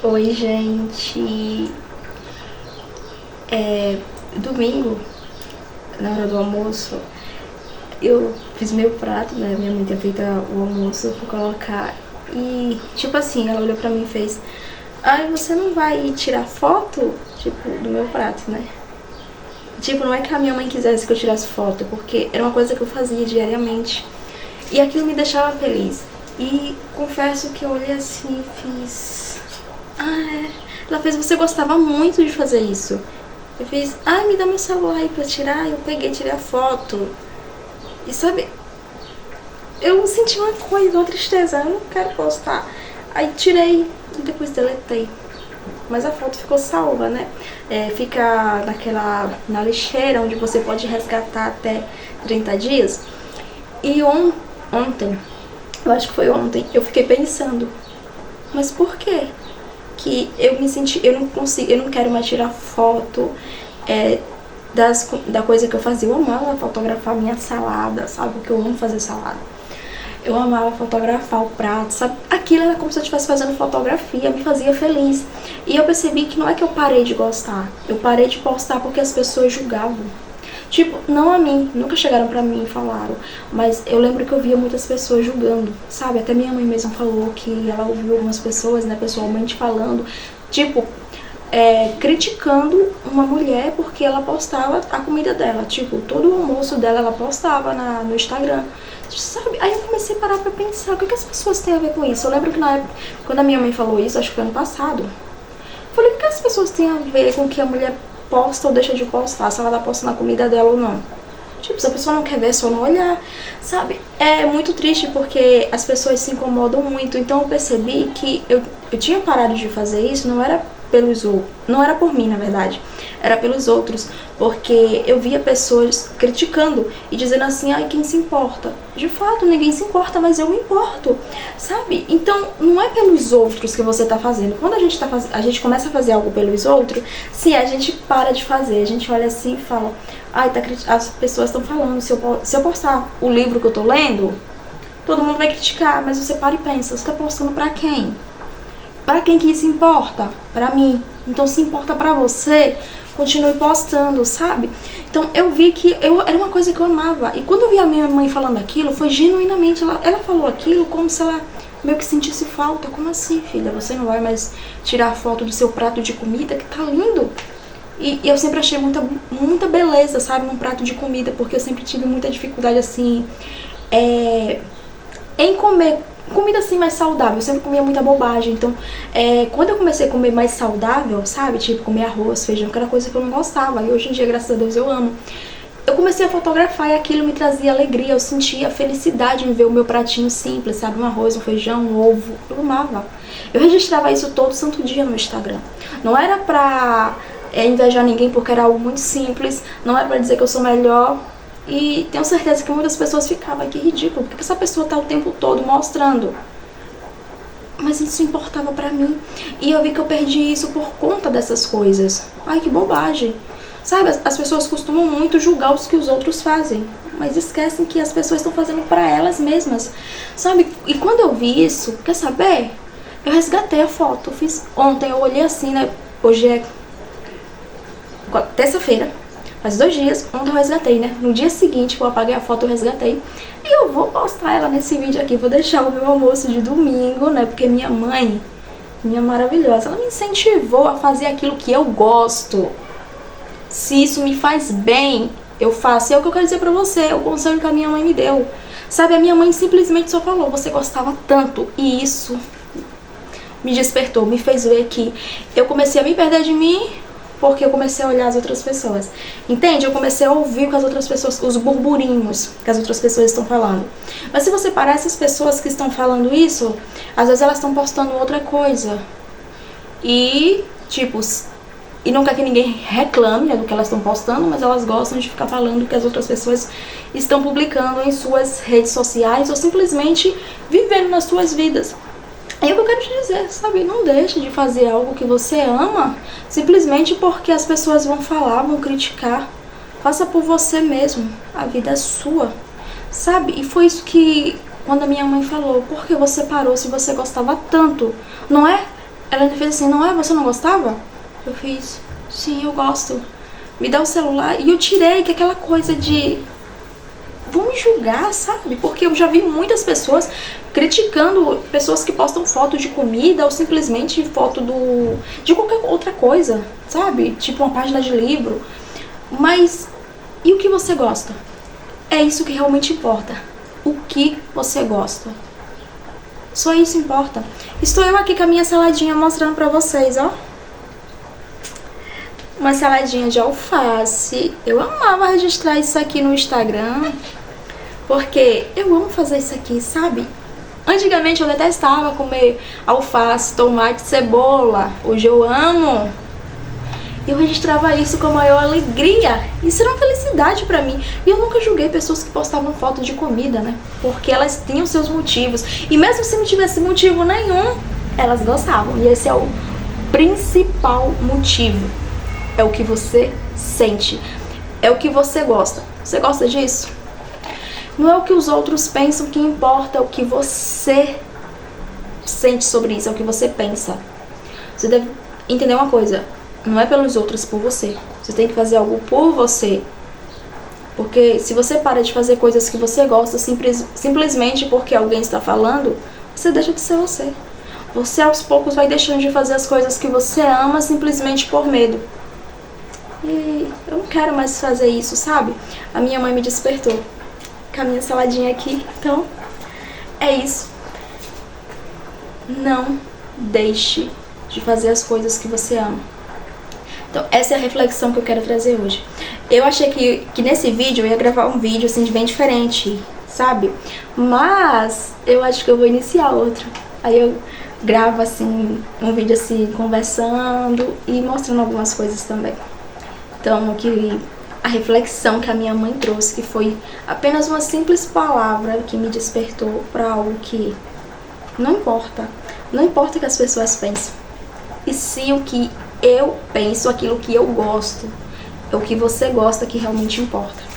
Oi, gente. Domingo, na hora do almoço, eu fiz meu prato, né? Minha mãe tinha feito o almoço, eu fui colocar. E, tipo assim, ela olhou pra mim e fez: Ai, você não vai tirar foto, tipo, do meu prato, né? Tipo, não é que a minha mãe quisesse que eu tirasse foto, porque era uma coisa que eu fazia diariamente. E aquilo me deixava feliz. E confesso que eu olhei assim e fiz: Ah, é. Ela fez: Você gostava muito de fazer isso. Eu fiz: Ai, me dá meu celular aí pra tirar. Eu peguei, tirei a foto. E sabe, eu senti uma coisa, uma tristeza. Eu não quero postar. Aí tirei e depois deletei. Mas a foto ficou salva, né? Fica na lixeira, onde você pode resgatar até 30 dias. E ontem, eu acho que foi ontem, eu fiquei pensando: Mas por quê? Que eu me senti, eu não consigo, eu não quero mais tirar foto da coisa que eu fazia. Eu amava fotografar minha salada, sabe? Porque eu amo fazer salada. Eu amava fotografar o prato, sabe? Aquilo era como se eu estivesse fazendo fotografia, me fazia feliz. E eu percebi que não é que eu parei de gostar, eu parei de postar porque as pessoas julgavam. Tipo, não a mim, nunca chegaram pra mim e falaram, mas eu lembro que eu via muitas pessoas julgando, sabe? Até minha mãe mesma falou que ela ouviu algumas pessoas, né, pessoalmente falando, tipo, criticando uma mulher porque ela postava a comida dela. Tipo, todo o almoço dela ela postava no Instagram. Sabe? Aí eu comecei a parar pra pensar, o que as pessoas têm a ver com isso? Eu lembro que na época, quando a minha mãe falou isso, acho que foi ano passado, eu falei: o que as pessoas têm a ver com o que a mulher posta ou deixa de postar, se ela tá postando a comida dela ou não? Tipo, se a pessoa não quer ver, é só não olhar, sabe? É muito triste porque as pessoas se incomodam muito. Então eu percebi que eu tinha parado de fazer isso, não era pelos outros, não era por mim, na verdade, era pelos outros, porque eu via pessoas criticando e dizendo assim: ai, quem se importa? De fato, ninguém se importa, mas eu me importo, sabe? Então, não é pelos outros que você tá fazendo. Quando a gente começa a fazer algo pelos outros, se a gente para de fazer, a gente olha assim e fala: ai, as pessoas estão falando, se eu postar o livro que eu tô lendo, todo mundo vai criticar. Mas você para e pensa: você tá postando pra quem? Pra quem que isso importa? Pra mim. Então, se importa pra você, continue postando, sabe? Então, eu vi que era uma coisa que eu amava. E quando eu vi a minha mãe falando aquilo, foi genuinamente, ela falou aquilo como se ela meio que sentisse falta. Como assim, filha? Você não vai mais tirar foto do seu prato de comida, que tá lindo? E eu sempre achei muita beleza, sabe, num prato de comida, porque eu sempre tive muita dificuldade, assim, em comer comida assim mais saudável. Eu sempre comia muita bobagem. Então, quando eu comecei a comer mais saudável, sabe, tipo comer arroz, feijão, que era coisa que eu não gostava, e hoje em dia, graças a Deus, eu amo, eu comecei a fotografar e aquilo me trazia alegria. Eu sentia felicidade em ver o meu pratinho simples, sabe, um arroz, um feijão, um ovo. Eu amava. Eu registrava isso todo santo dia no Instagram. Não era pra invejar ninguém, porque era algo muito simples, não era pra dizer que eu sou melhor. E tenho certeza que muitas pessoas ficavam: que ridículo, porque essa pessoa tá o tempo todo mostrando. Mas isso importava pra mim. E eu vi que eu perdi isso por conta dessas coisas. Ai, que bobagem. Sabe, as pessoas costumam muito julgar os que os outros fazem, mas esquecem que as pessoas estão fazendo pra elas mesmas, sabe? E quando eu vi isso, quer saber? Eu resgatei a foto. Ontem, eu olhei assim, né? Hoje é terça-feira. Faz 2 dias, ontem eu resgatei, né? No dia seguinte que eu apaguei a foto, eu resgatei. E eu vou postar ela nesse vídeo aqui. Vou deixar o meu almoço de domingo, né? Porque minha mãe, minha maravilhosa, ela me incentivou a fazer aquilo que eu gosto. Se isso me faz bem, eu faço. E é o que eu quero dizer pra você, o conselho que a minha mãe me deu. Sabe, a minha mãe simplesmente só falou: você gostava tanto. E isso me despertou, me fez ver que eu comecei a me perder de mim, porque eu comecei a olhar as outras pessoas. Entende? Eu comecei a ouvir o que as outras pessoas, os burburinhos que as outras pessoas estão falando. Mas se você parar, essas pessoas que estão falando isso, às vezes elas estão postando outra coisa. E, tipo, e não quer que ninguém reclame, né, do que elas estão postando, mas elas gostam de ficar falando o que as outras pessoas estão publicando em suas redes sociais ou simplesmente vivendo nas suas vidas. É o que eu quero te dizer, sabe? Não deixe de fazer algo que você ama simplesmente porque as pessoas vão falar, vão criticar. Faça por você mesmo. A vida é sua, sabe? E foi isso que, quando a minha mãe falou: por que você parou se você gostava tanto? Não é Ela ainda fez assim, não é? Você não gostava? Eu fiz, sim, eu gosto. Me dá o celular. E eu tirei, que é aquela coisa de... vão me julgar, sabe? Porque eu já vi muitas pessoas criticando pessoas que postam foto de comida ou simplesmente foto de qualquer outra coisa, sabe? Tipo uma página de livro. Mas e o que você gosta? É isso que realmente importa. O que você gosta. Só isso importa. Estou eu aqui com a minha saladinha mostrando pra vocês, ó. Uma saladinha de alface. Eu amava registrar isso aqui no Instagram, porque eu amo fazer isso aqui, sabe? Antigamente eu detestava comer alface, tomate, cebola. Hoje eu amo. Eu registrava isso com a maior alegria. Isso era uma felicidade pra mim. E eu nunca julguei pessoas que postavam foto de comida, né? Porque elas tinham seus motivos. E mesmo se não tivesse motivo nenhum, elas gostavam. E esse é o principal motivo. É o que você sente. É o que você gosta. Você gosta disso? Não é o que os outros pensam que importa, é o que você sente sobre isso, é o que você pensa. Você deve entender uma coisa. Não é pelos outros, por você. Você tem que fazer algo por você. Porque se você para de fazer coisas que você gosta simplesmente porque alguém está falando, você deixa de ser você. Você aos poucos vai deixando de fazer as coisas que você ama simplesmente por medo. E eu não quero mais fazer isso, sabe? A minha mãe me despertou com a minha saladinha aqui. Então, é isso. Não deixe de fazer as coisas que você ama. Então, essa é a reflexão que eu quero trazer hoje. Eu achei que nesse vídeo eu ia gravar um vídeo assim bem diferente, sabe? Mas eu acho que eu vou iniciar outro. Aí eu gravo assim um vídeo assim conversando e mostrando algumas coisas também. Então, a reflexão que a minha mãe trouxe, que foi apenas uma simples palavra que me despertou para algo que não importa. Não importa o que as pessoas pensam. E sim o que eu penso, aquilo que eu gosto. É o que você gosta que realmente importa.